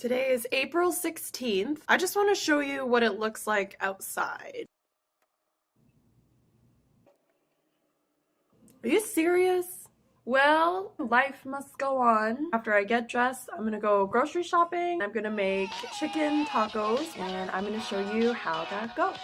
Today is April 16th. I just want to show you what it looks like outside. Are you serious? Well, life must go on. After I get dressed, I'm gonna go grocery shopping. I'm gonna make chicken tacos and I'm gonna show you how that goes.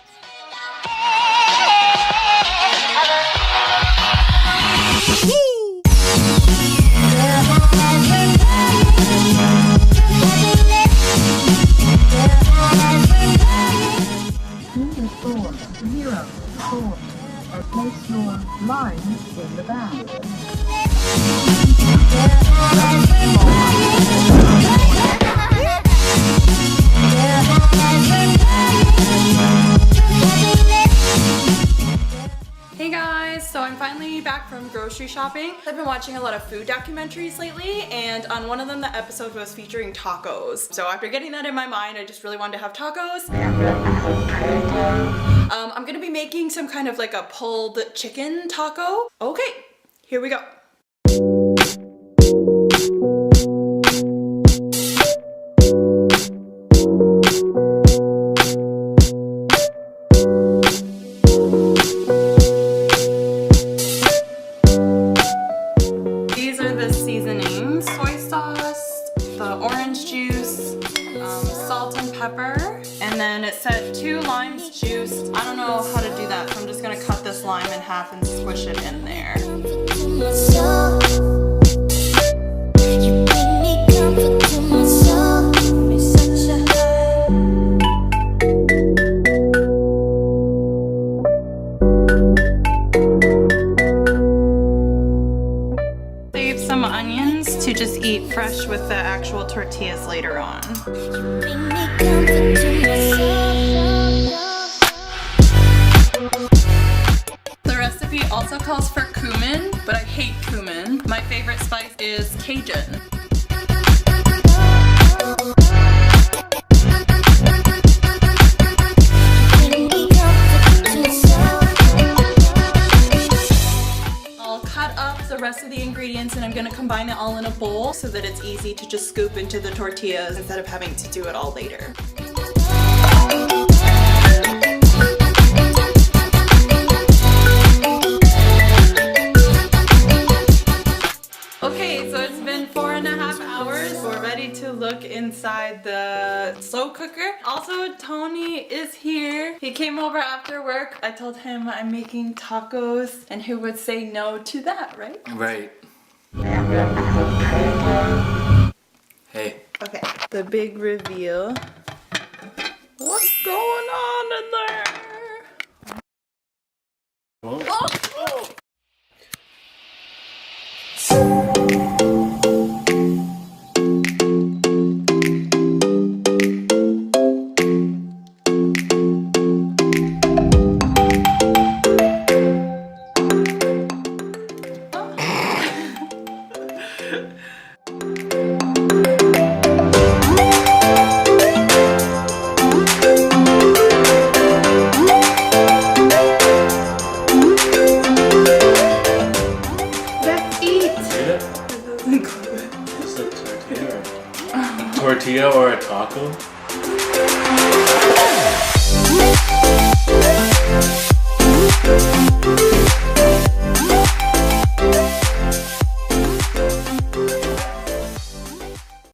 Place your lines in the bag. Hey guys, so I'm finally back from grocery shopping. I've been watching a lot of food documentaries lately, and on one of them the episode was featuring tacos. So after getting that in my mind, I just really wanted to have tacos. I'm gonna be making some kind of like a pulled chicken taco. Okay, here we go. These are the seasonings: soy sauce, the orange juice, salt and pepper, and then it said 2 limes juiced. I don't know how to do that, so I'm just gonna cut this lime in half and squish it in there. Save some onions to just eat fresh with the actual tortillas later on. The recipe also calls for cumin, but I hate cumin. My favorite spice is Cajun. I'll cut up the rest of the ingredients and I'm gonna combine it all in a bowl so that it's easy to just scoop into the tortillas instead of having to do it all later. Okay, so it's been 4.5 hours. We're ready to look inside the slow cooker. Also, Tony is here. He came over after work. I told him I'm making tacos, and who would say no to that, right? Right. Hey. Okay, the big reveal. What's going on in there? Oh. Oh! Tortilla or a taco?